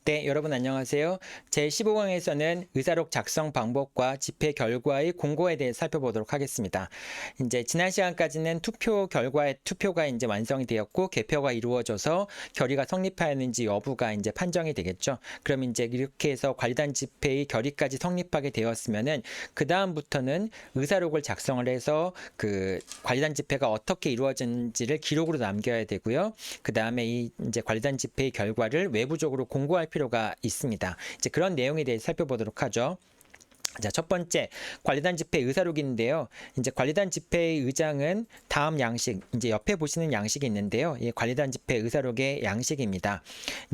네, 여러분 안녕하세요. 제15강에서는 의사록 작성 방법과 집회 결과의 공고에 대해 살펴보도록 하겠습니다. 이제 지난 시간까지는 투표가 이제 완성이 되었고 개표가 이루어져서 결의가 성립하였는지 여부가 이제 판정이 되겠죠. 그럼 이제 이렇게 해서 관리단 집회의 결의까지 성립하게 되었으면은 그 다음부터는 의사록을 작성을 해서 그 관리단 집회가 어떻게 이루어졌는지를 기록으로 남겨야 되고요. 그 다음에 이 이제 관리단 집회의 결과를 외부적으로 공고할 필요가 있습니다. 이제 그런 내용에 대해 살펴보도록 하죠. 자, 첫 번째 관리단 집회 의사록인데요. 이제 관리단 집회의 의장은 다음 양식, 이제 옆에 보시는 양식이 있는데요. 이 관리단 집회 의사록의 양식입니다.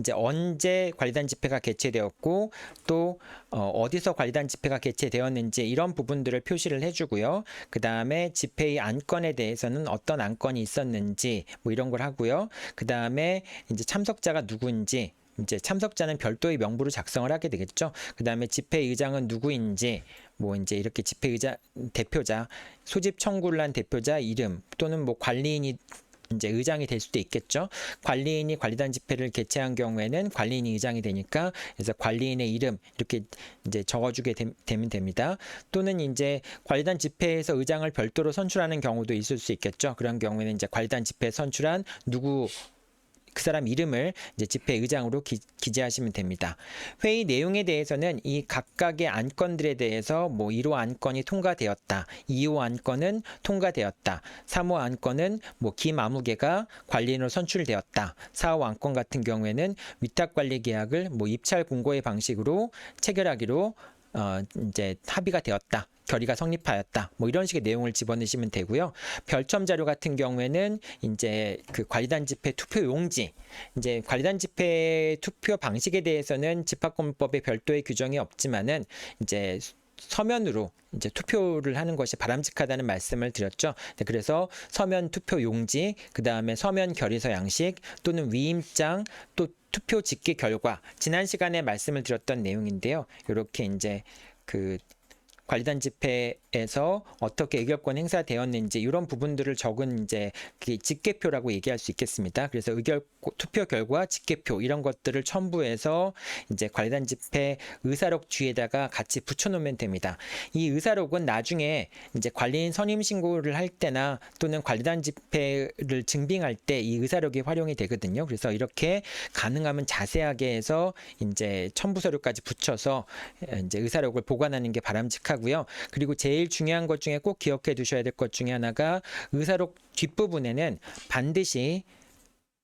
이제 언제 관리단 집회가 개최되었고 또 어디서 관리단 집회가 개최되었는지 이런 부분들을 표시를 해주고요. 그 다음에 집회의 안건에 대해서는 어떤 안건이 있었는지 뭐 이런 걸 하고요. 그 다음에 이제 참석자가 누구인지. 이제 참석자는 별도의 명부를 작성을 하게 되겠죠. 그 다음에 집회의장은 누구인지, 뭐 이제 이렇게 집회의장 대표자, 소집 청구를 한 대표자 이름 또는 뭐 관리인이 이제 의장이 될 수도 있겠죠. 관리인이 관리단 집회를 개최한 경우에는 관리인이 의장이 되니까 그래서 관리인의 이름 이렇게 이제 적어주게 되면 됩니다. 또는 이제 관리단 집회에서 의장을 별도로 선출하는 경우도 있을 수 있겠죠. 그런 경우에는 이제 관리단 집회에 선출한 누구 그 사람 이름을 이제 집회 의장으로 기재하시면 됩니다. 회의 내용에 대해서는 이 각각의 안건들에 대해서 뭐 1호 안건이 통과되었다, 2호 안건은 통과되었다, 3호 안건은 뭐 김아무개가 관리인으로 선출되었다, 4호 안건 같은 경우에는 위탁관리계약을 뭐 입찰 공고의 방식으로 체결하기로 이제 합의가 되었다. 결의가 성립하였다. 뭐 이런 식의 내용을 집어넣으시면 되고요. 별첨 자료 같은 경우에는 이제 그 관리단 집회 투표 용지, 이제 관리단 집회 투표 방식에 대해서는 집합권법에 별도의 규정이 없지만은 이제 서면으로 이제 투표를 하는 것이 바람직하다는 말씀을 드렸죠. 그래서 서면 투표 용지, 그 다음에 서면 결의서 양식 또는 위임장, 또 투표 집계 결과, 지난 시간에 말씀을 드렸던 내용인데요. 이렇게 이제 그 관리단 집회에서 어떻게 의결권 행사되었는지 이런 부분들을 적은 이제 집계표라고 얘기할 수 있겠습니다. 그래서 투표 결과 집계표 이런 것들을 첨부해서 이제 관리단 집회 의사록 뒤에다가 같이 붙여놓으면 됩니다. 이 의사록은 나중에 이제 관리인 선임 신고를 할 때나 또는 관리단 집회를 증빙할 때 이 의사록이 활용이 되거든요. 그래서 이렇게 가능하면 자세하게 해서 이제 첨부 서류까지 붙여서 이제 의사록을 보관하는 게 바람직하고. 그리고 제일 중요한 것 중에 꼭 기억해 두셔야 될 것 중에 하나가 의사록 뒷부분에는 반드시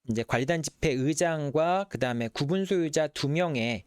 이제 관리단 집회 의장과 그 다음에 구분 소유자 2명의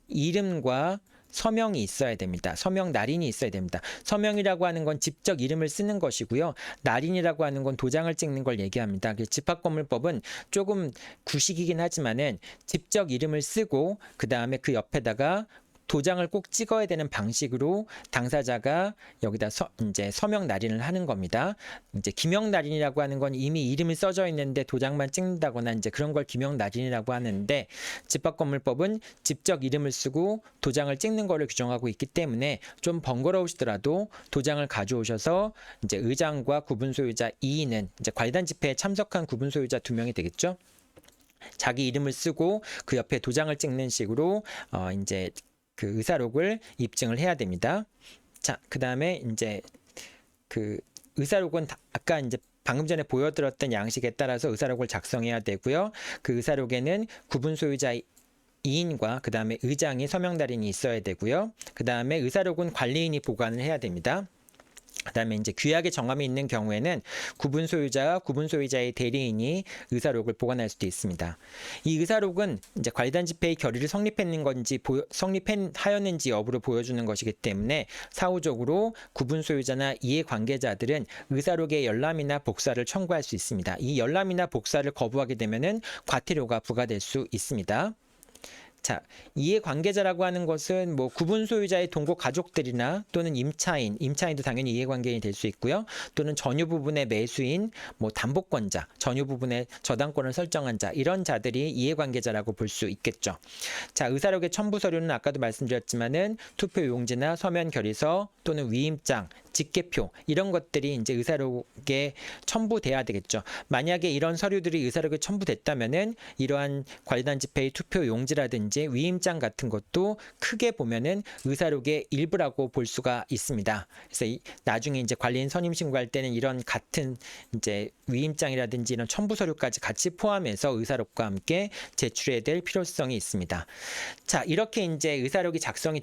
이름과 서명이 있어야 됩니다. 서명 날인이 있어야 됩니다. 서명이라고 하는 건 직접 이름을 쓰는 것이고요. 날인이라고 하는 건 도장을 찍는 걸 얘기합니다. 집합건물법은 조금 구식이긴 하지만은 직접 이름을 쓰고 그 다음에 그 옆에다가 도장을 꼭 찍어야 되는 방식으로 당사자가 여기다 이제 서명 날인을 하는 겁니다. 이제 기명 날인이라고 하는 건 이미 이름이 써져 있는데 도장만 찍는다거나 이제 그런 걸 기명 날인이라고 하는데 집합건물법은 직접 이름을 쓰고 도장을 찍는 거를 규정하고 있기 때문에 좀 번거로우시더라도 도장을 가져오셔서 이제 의장과 구분 소유자 2인은 이제 관리단 집회에 참석한 구분 소유자 2명이 되겠죠. 자기 이름을 쓰고 그 옆에 도장을 찍는 식으로 이제 그 의사록을 입증을 해야 됩니다. 자, 그 다음에 이제 그 의사록은 아까 이제 방금 전에 보여드렸던 양식에 따라서 의사록을 작성해야 되고요. 그 의사록에는 구분 소유자 2인과 그 다음에 의장이 서명 날인이 있어야 되고요. 그 다음에 의사록은 관리인이 보관을 해야 됩니다. 그 다음에 이제 규약에 정함이 있는 경우에는 구분 소유자와 구분 소유자의 대리인이 의사록을 보관할 수도 있습니다. 이 의사록은 이제 관리단 집회의 결의를 성립하였는지 여부를 보여주는 것이기 때문에 사후적으로 구분 소유자나 이해 관계자들은 의사록의 열람이나 복사를 청구할 수 있습니다. 이 열람이나 복사를 거부하게 되면은 과태료가 부과될 수 있습니다. 자, 이해관계자라고 하는 것은 뭐 구분 소유자의 동거 가족들이나 또는 임차인도 당연히 이해관계인이 될 수 있고요. 또는 전유 부분의 매수인, 뭐 담보권자, 전유 부분의 저당권을 설정한 자 이런 자들이 이해관계자라고 볼 수 있겠죠. 자, 의사록의 첨부 서류는 아까도 말씀드렸지만은 투표 용지나 서면 결의서 또는 위임장, 직계표 이런 것들이 이제 의사록에 첨부돼야 되겠죠. 만약에 이런 서류들이 의사록에 첨부됐다면은 이러한 관리단 집회의 투표 용지라든지 위임장 같은 것도 크게 보면은 의사록의 일부라고 볼 수가 있습니다. 그래서 나중에 이제 관리인 선임 신고할 때는 이런 같은 이제 위임장이라든지 이런 첨부 서류까지 같이 포함해서 의사록과 함께 제출해야 될 필요성이 있습니다. 자, 이렇게 이제 의사록이 작성이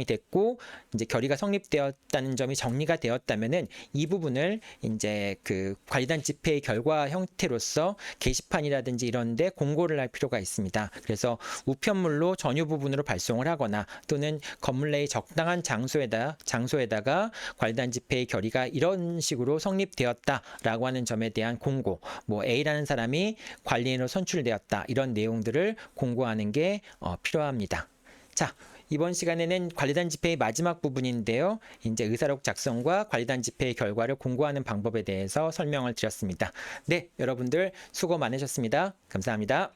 됐고 이제 결의가 성립되었다는 점이 정리가 되었다면은 이 부분을 이제 그 관리단 집회의 결과 형태로서 게시판이라든지 이런 데 공고를 할 필요가 있습니다. 그래서 우편물로 전유 부분으로 발송을 하거나 또는 건물 내의 적당한 장소에다가 관리단 집회의 결의가 이런 식으로 성립되었다라고 하는 점에 대한 공고, 뭐 A라는 사람이 관리인으로 선출되었다 이런 내용들을 공고하는 게 필요합니다. 자, 이번 시간에는 관리단 집회의 마지막 부분인데요. 이제 의사록 작성과 관리단 집회의 결과를 공고하는 방법에 대해서 설명을 드렸습니다. 네, 여러분들 수고 많으셨습니다. 감사합니다.